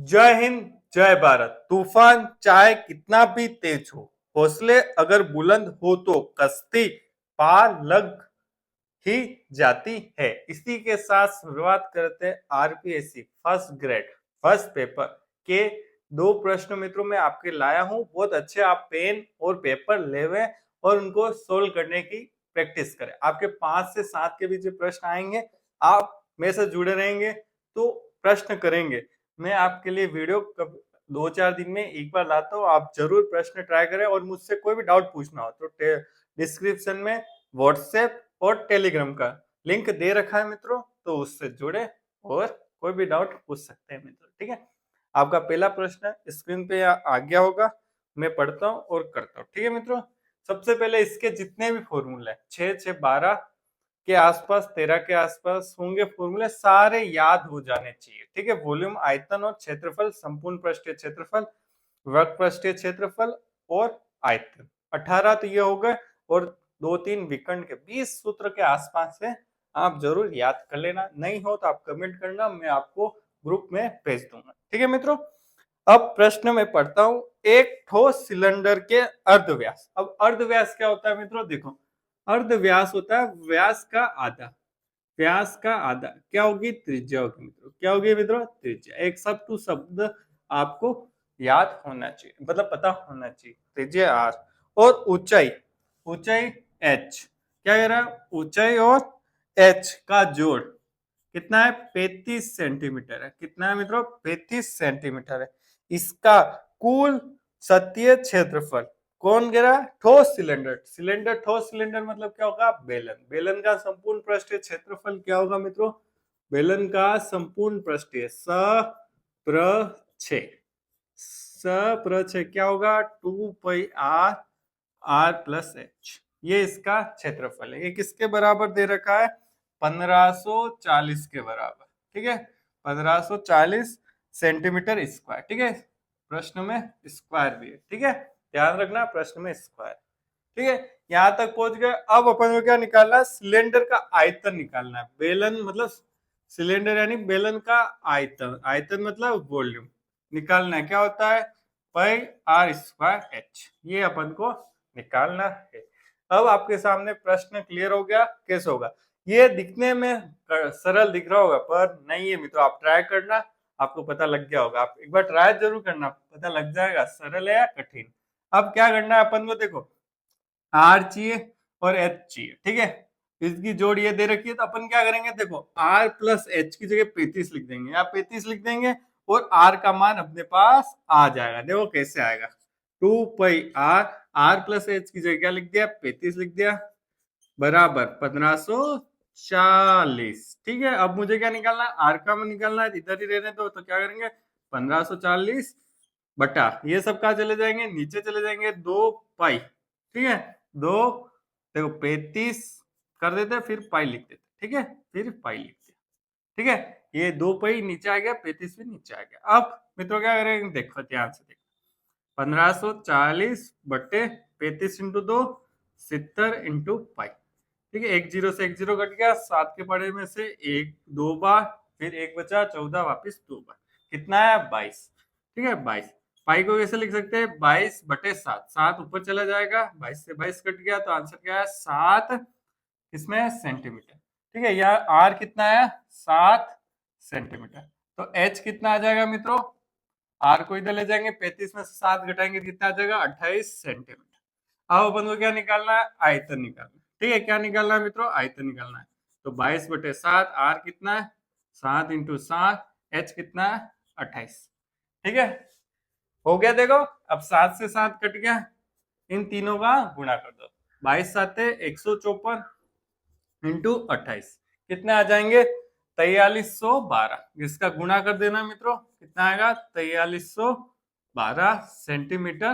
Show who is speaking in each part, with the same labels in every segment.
Speaker 1: जय हिंद, जय भारत। तूफान चाहे कितना भी तेज हो, हौसले अगर बुलंद हो तो कश्ती पार लग ही जाती है। इसी के साथ शुरुआत करते हैं RPSC first grade first paper के दो प्रश्न मित्रों में आपके लाया हूं। बहुत अच्छे आप पेन और पेपर लेवे और उनको सोल्व करने की प्रैक्टिस करें। आपके 5 से 7 के बीच प्रश्न आएंगे, आप मेरे से जुड़े रहेंगे तो प्रश्न करेंगे। मैं आपके लिए वीडियो 2-4 दिन में एक बार लाता हूँ, आप जरूर प्रश्न ट्राई करें और मुझसे कोई भी डाउट पूछना हो तो डिस्क्रिप्शन में व्हाट्सएप और टेलीग्राम का लिंक दे रखा है मित्रों, तो उससे जुड़े और कोई भी डाउट पूछ सकते हैं मित्रों। ठीक है, आपका पहला प्रश्न स्क्रीन पे आ गया होगा, मैं पढ़ता हूँ और करता हूँ। ठीक है मित्रों, सबसे पहले इसके जितने भी फॉर्मूले 6, 6, 12 के आसपास 13 के आसपास होंगे फॉर्मूले, सारे याद हो जाने चाहिए। ठीक है, वॉल्यूम, आयतन और क्षेत्रफल, संपूर्ण पृष्ठीय क्षेत्रफल, वर्ग पृष्ठीय क्षेत्रफल और आयतन 18 तो ये हो गए, और 2-3 विकर्ण के 20 सूत्र के आसपास है। आप जरूर याद कर लेना, नहीं हो तो आप कमेंट करना, मैं आपको ग्रुप में भेज दूंगा। ठीक है मित्रों, अब प्रश्न में पढ़ता हूं। एक ठोस सिलेंडर के अर्धव्यास। अब अर्धव्यास क्या होता है मित्रों? देखो, अर्धव्यास होता है व्यास का आधा। व्यास का आधा क्या होगी? त्रिज्या होगी मित्रों। क्या होगी मित्रों? त्रिज्या। एक सब टू शब्द आपको याद होना चाहिए, मतलब पता होना चाहिए। त्रिज्या आर और ऊंचाई, ऊंचाई एच। क्या कह रहा है? ऊंचाई और एच का जोड़ कितना है? 35 सेंटीमीटर है। कितना है मित्रों? 35 सेंटीमीटर है। इसका कुल सतहीय क्षेत्रफल कौन कह रहा है? ठोस सिलेंडर। सिलेंडर, ठोस सिलेंडर मतलब क्या होगा? बेलन। बेलन का संपूर्ण पृष्ठीय क्षेत्रफल क्या होगा मित्रों? बेलन का संपूर्ण पृष्ठीय सप्रछेद। सप्रछेद क्या होगा? 2 पाई आर प्लस एच। ये इसका क्षेत्रफल है। ये किसके बराबर दे रखा है? 1540 के बराबर। ठीक है, 1540 सेंटीमीटर स्क्वायर। ठीक है, प्रश्न में स्क्वायर भी है। ठीक है, ध्यान रखना, प्रश्न में स्क्वायर। ठीक है, यहां तक पहुंच गए। अब अपन को क्या निकालना है? सिलेंडर का आयतन निकालना है। बेलन मतलब सिलेंडर यानी बेलन का आयतन, आयतन मतलब वॉल्यूम निकालना है। क्या होता है? पाई आर स्क्वायर एच। ये अपन को निकालना है। अब आपके सामने प्रश्न क्लियर हो गया कैसे होगा? ये दिखने में सरल दिख रहा होगा पर नहीं है मित्रों, आप ट्राई करना, आपको पता लग गया होगा। आप एक बार ट्राई जरूर करना, पता लग जाएगा सरल है या कठिन। अब क्या करना है अपन को? देखो, आर चाहिए और एच चाहिए। ठीक है, इसकी जोड़ ये दे रखी है तो अपन क्या करेंगे? देखो, आर प्लस एच की जगह 35 लिख देंगे, या 35 लिख देंगे और आर का मान अपने पास आ जाएगा। देखो कैसे आएगा? 2 पाई आर प्लस एच की जगह क्या लिख दिया? 35 लिख दिया, बराबर 1540। ठीक है, अब मुझे क्या निकालना है? आर का मान निकालना है, इधर ही रहने दो। तो क्या करेंगे? 1540 बटा ये सब कहा चले जाएंगे? नीचे चले जाएंगे। 2 पाई, ठीक है, दो, देखो 35 कर देते, फिर पाई लिख देते। ठीक है, फिर पाई लिख दिया। ठीक है, ये 2 पाई नीचे आ गया, 35 भी नीचे आ गया। अब मित्रों क्या करेंगे? देखो ध्यान से देखो, 1540 बटे 35 इंटू 2, 70 इंटू पाई। ठीक है, एक जीरो से एक जीरो कट गया, 7 के पड़े में से एक 2 बार, फिर एक बचा 14, वापिस 2 बार। कितना है? 22। ठीक है, 22। पाई को कैसे लिख सकते हैं? 22 बटे 7। 7 ऊपर चला जाएगा, 22 से 22 कट गया, तो आंसर क्या है? 7 इसमें सेंटीमीटर। ठीक है, यहाँ आर कितना है? 7 सेंटीमीटर। तो एच कितना आ जाएगा मित्रों? आर को इधर ले जाएंगे, 35 में से 7 घटाएंगे, कितना आ जाएगा? 28 सेंटीमीटर। अब अपन को क्या निकालना है? आयतन निकालना है। ठीक है, क्या निकालना है मित्रों? आयतन निकालना है। तो 22 बटे 7, आर कितना है? 7 इंटू 7, एच कितना है? 28। ठीक है, हो गया। देखो, अब 7 से 7 कट गया, इन तीनों का गुणा कर दो। 22 साते 154 इंटू 28 कितने आ जाएंगे? 4312। इसका गुणा कर देना मित्रों, कितना आएगा? 4312 सेंटीमीटर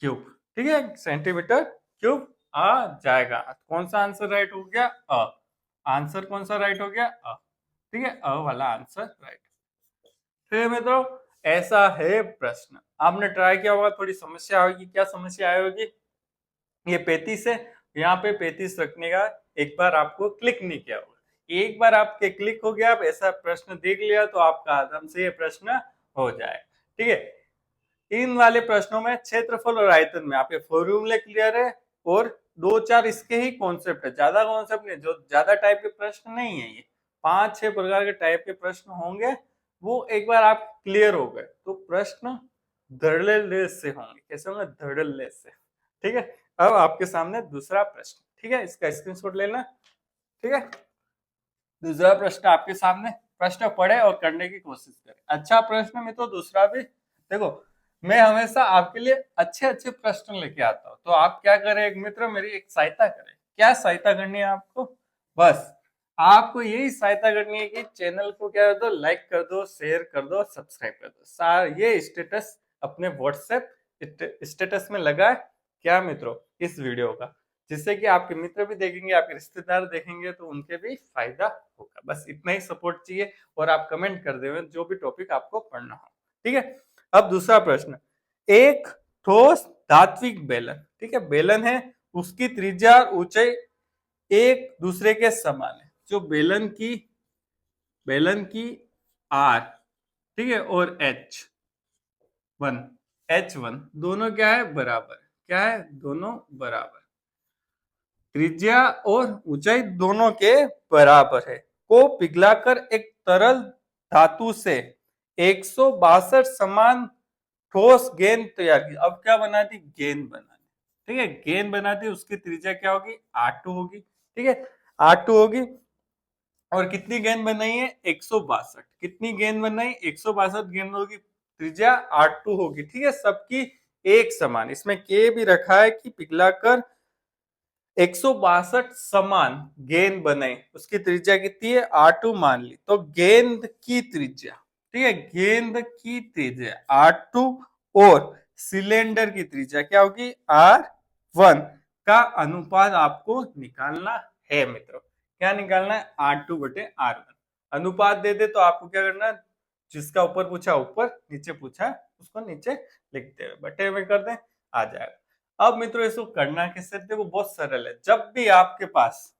Speaker 1: क्यूब। ठीक है, सेंटीमीटर क्यूब आ जाएगा। कौन सा आंसर राइट हो गया? अ। आंसर कौन सा राइट हो गया? अ। ठीक है, अ वाला आंसर राइट। फिर मित्रों ऐसा है प्रश्न, आपने ट्राई किया होगा, थोड़ी समस्या होगी। क्या समस्या आई होगी? ये 35 है, यहाँ पे 35 रखने का एक बार आपको क्लिक नहीं किया होगा। एक बार आपके क्लिक हो गया, आप ऐसा प्रश्न देख लिया तो आपका आराम से ये प्रश्न हो जाए। ठीक है, इन वाले प्रश्नों में क्षेत्रफल और आयतन में आपके फॉर्मूले क्लियर है और 2-4 इसके ही कॉन्सेप्ट है, ज्यादा कॉन्सेप्ट नहीं, जो ज्यादा टाइप के प्रश्न नहीं है, ये 5-6 प्रकार के टाइप के प्रश्न होंगे, वो एक बार आप क्लियर हो गए तो प्रश्न धड़ल्ले से होंगे। कैसे होंगे? धड़ल्ले से। ठीक है, अब आपके सामने दूसरा प्रश्न, ठीक है, इसका स्क्रीनशॉट लेना। ठीक है, दूसरा प्रश्न आपके सामने, प्रश्न पढ़े और करने की कोशिश करें। अच्छा प्रश्न में तो दूसरा भी देखो, मैं हमेशा आपके लिए अच्छे अच्छे प्रश्न लेके आता हूँ, तो आप क्या करें, एक मित्र मेरी एक सहायता करें। क्या सहायता करनी है आपको? बस आपको यही सहायता करनी है कि चैनल को क्या कर दो, लाइक कर दो, शेयर कर दो, सब्सक्राइब कर दो। ये स्टेटस अपने व्हाट्सएप स्टेटस में लगाए क्या मित्रों, इस वीडियो का, जिससे कि आपके मित्र भी देखेंगे, आपके रिश्तेदार देखेंगे तो उनके भी फायदा होगा। बस इतना ही सपोर्ट चाहिए और आप कमेंट कर देंगे जो भी टॉपिक आपको पढ़ना हो। ठीक है, अब दूसरा प्रश्न, एक ठोस धात्विक बेलन, ठीक है, बेलन है, उसकी त्रिज्या और ऊंचाई एक दूसरे के समान है। जो बेलन की आर, ठीक है, और H1 दोनों क्या है? बराबर। क्या है? दोनों बराबर। त्रिज्या और ऊंचाई दोनों के बराबर है, को पिघलाकर एक तरल धातु से 162 समान ठोस गेंद तैयार की। अब क्या बनाती? गेंद बनाती। ठीक है, गेंद बनाती, उसकी त्रिज्या क्या होगी? R2 होगी। ठीक है, R2 होगी। और कितनी गेंद बनाई है? 162। कितनी गेंद बनाई? 162 गेंद होगी, त्रिज्या R2 होगी। ठीक है, सबकी एक समान, इसमें के भी रखा है कि पिघलाकर 162 समान गेंद बने, उसकी त्रिज्या कितनी है? R2 मान ली। तो गेंद की त्रिज्या, ठीक है, गेंद की त्रिज्या R2 और सिलेंडर की त्रिज्या क्या होगी? R1 का अनुपात आपको निकालना है मित्रों। क्या निकालना है? R2/R1। अनुपात दे दे तो आपको क्या करना है? जिसका ऊपर पूछा ऊपर, नीचे पूछा उसको नीचे लिखते हुए बटे में कर दें, आ जाएगा। अब मित्रों इसको करना कैसे? देखो बहुत सरल है। जब भी आपके पास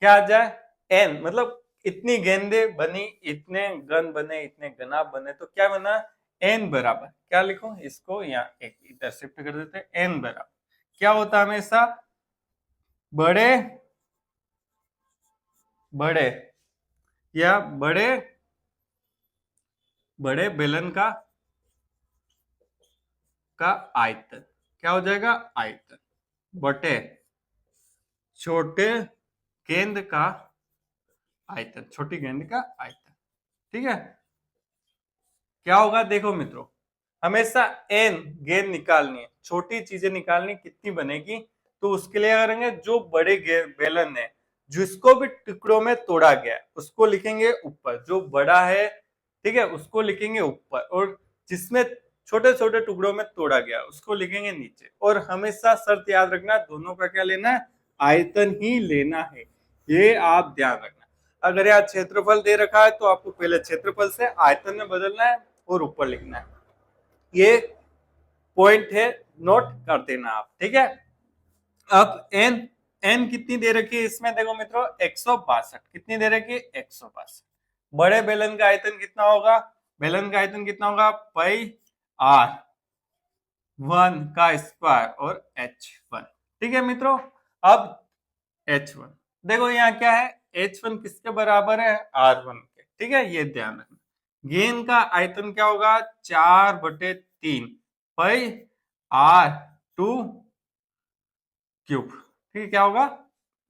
Speaker 1: क्या आ जाए? n, मतलब इतनी गेंदे बनी, इतने गन बने, इतने गना बने, तो क्या बना? n बराबर क्या लिखो? इसको यहाँ एक इधर शिफ्ट कर देते हैं। n बराबर क्या होता है? हमेशा बड़े बड़े या बड़े बेलन का आयतन क्या हो जाएगा? आयतन बटे छोटे गेंद का आयतन, छोटी गेंद का आयतन। ठीक है, क्या होगा? देखो मित्रों, हमेशा n गेंद निकालनी है, छोटी चीजें निकालनी, कितनी बनेगी? तो उसके लिए करेंगे जो बड़े बेलन है, जिसको भी टुकड़ों में तोड़ा गया है उसको लिखेंगे ऊपर, जो बड़ा है, ठीक है, उसको लिखेंगे ऊपर, और जिसमें छोटे छोटे टुकड़ों में तोड़ा गया उसको लिखेंगे नीचे। और हमेशा शर्त याद रखना, दोनों का क्या लेना है? आयतन ही लेना है, ये आप ध्यान रखना। अगर यहाँ क्षेत्रफल दे रखा है तो आपको पहले क्षेत्रफल से आयतन में बदलना है और ऊपर लिखना है। ये पॉइंट है, नोट कर देना आप। ठीक है, अब n कितनी दे रखी है इसमें? देखो मित्रों 162। कितनी दे रखी है? 162। बड़े बेलन का आयतन कितना होगा? बेलन का आयतन कितना होगा? पाई R1 का स्क्वायर और H1। ठीक है मित्रों, अब H1 देखो यहाँ क्या है? H1 किसके बराबर है? R1 के। ठीक है, ये ध्यान रखना। गेंद का आयतन क्या होगा? 4/3 पाई R2 क्यूब। ठीक है, क्या होगा?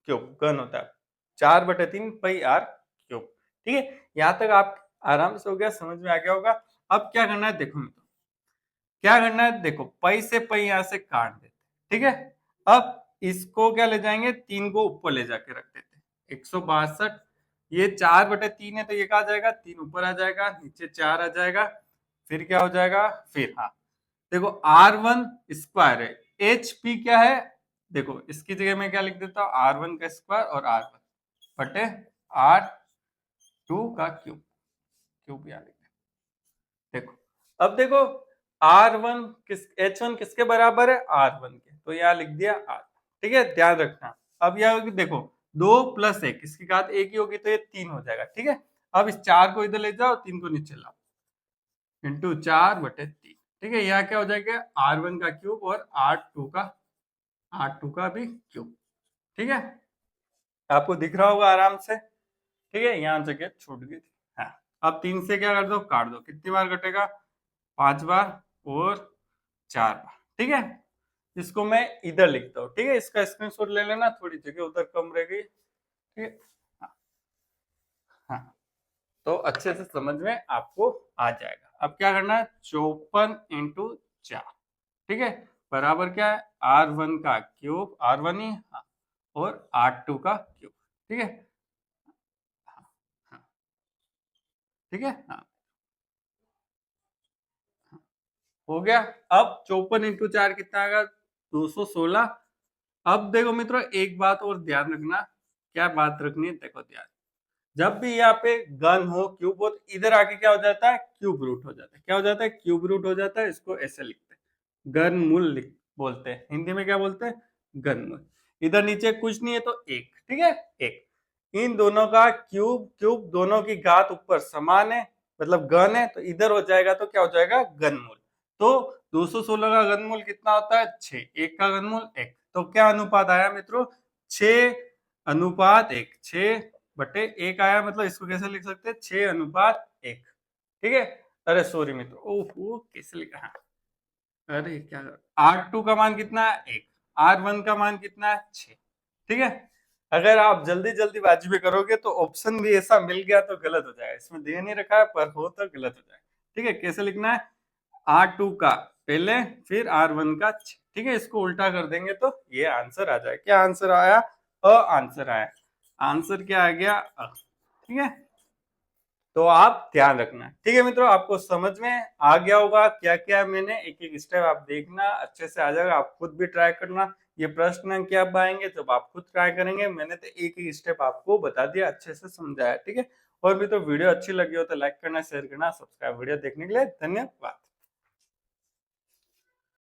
Speaker 1: क्यूब, घन होता है, 4/3 पाई R क्यूब। ठीक है, यहां तक आप आराम से हो गया, समझ में आ गया होगा। अब क्या करना है? देखो मित्रों, क्या करना है? देखो पाई से पाई यहां से काट देते। ठीक है, अब इसको क्या ले जाएंगे? 3 को ऊपर ले जाके रख देते। 162, ये 4/3 है तो ये कहा जाएगा? 3 ऊपर आ जाएगा, नीचे 4 आ जाएगा, फिर क्या हो जाएगा? फिर हाँ देखो R1 स्क्वायर है, HP क्या है? देखो इसकी जगह में क्या लिख देता हूँ? R1 का स्क्वायर और R1 बटे R2 का क्यूब। क्यूब यहाँ लिख देखो। अब देखो R1 H1 किसके बराबर है? R1 के, तो यहाँ लिख दिया R। ठीक है, ध्यान रखना। अब यह देखो 2 + 1 इसकी घात 1 ही होगी तो ये 3 हो जाएगा। ठीक है, अब इस 4 को इधर ले जाओ, 3 को नीचे लाओ, इंटू 4/3। ठीक है, यहाँ क्या हो जाएगा, R1 का क्यूब और R2 का भी क्यूब। ठीक है, आपको दिख रहा होगा आराम से। ठीक है, यहाँ जगह छूट गई थी। हाँ, अब 3 से क्या कर दो, काट दो। कितनी बार कटेगा, 5 बार और 4 बार। ठीक है, इसको मैं इधर लिखता हूँ। ठीक है, इसका स्क्रीनशॉट ले लेना, थोड़ी जगह उधर कम रह गई। ठीक है, हाँ हाँ, तो अच्छे से समझ में आपको आ जाएगा। अब क्या करना है, 54 × 4। ठीक है, बराबर क्या है, R1 का क्यूब, R1 ही, हाँ, और R2 का क्यूब। ठीक है, हाँ हाँ, ठीक है, हाँ, हो गया। अब 54 × 4 कितना आएगा, 216। अब देखो मित्रों, एक बात और ध्यान रखना। क्या बात रखनी है, देखो ध्यान, जब भी यहाँ पे घन हो, क्यूब हो, तो इधर आके क्या हो जाता है, क्यूब रूट हो जाता है। क्या हो जाता है, क्यूब रूट हो जाता है। इसको ऐसे लिखते हैं, घनमूल बोलते हैं। हिंदी में क्या बोलते हैं, घनमूल। इधर नीचे कुछ नहीं है तो 1। ठीक है, 1। इन दोनों का क्यूब क्यूब, दोनों की घात ऊपर समान है, मतलब घन है, तो इधर हो जाएगा तो क्या हो जाएगा, घनमूल। तो 216 का घनमूल कितना होता है, 6। 1 का घनमूल 1। तो क्या अनुपात आया मित्रों, 6:1। 6/1 आया, मतलब इसको कैसे लिख सकते हैं, 6:1। ठीक है, अरे सॉरी मित्रों, ओहो कैसे लिखा, हाँ, अरे क्या, R2 का मान कितना है, 1। R1 का मान कितना है, 6। ठीक है, अगर आप जल्दी जल्दीबाजी में करोगे तो ऑप्शन भी ऐसा मिल गया तो गलत हो जाएगा। इसमें दे नहीं रखा है, पर हो तो गलत हो जाएगा। ठीक है, कैसे लिखना है, R2 का पहले, फिर R1 का 6। ठीक है, इसको उल्टा कर देंगे तो ये आंसर आ जाएगा। क्या आंसर आया, आंसर आया। आंसर क्या आ गया, ठीक है, तो आप ध्यान रखना। ठीक है मित्रों, आपको समझ में आ गया होगा क्या क्या मैंने, एक एक स्टेप आप देखना, अच्छे से आ जाएगा। आप खुद भी ट्राई करना। ये प्रश्न क्या आएंगे जब आप खुद ट्राई करेंगे, मैंने तो एक एक स्टेप आपको बता दिया, अच्छे से समझाया। ठीक है, और भी तो वीडियो अच्छी लगी हो तो लाइक करना, शेयर करना, सब्सक्राइब। वीडियो देखने के लिए धन्यवाद।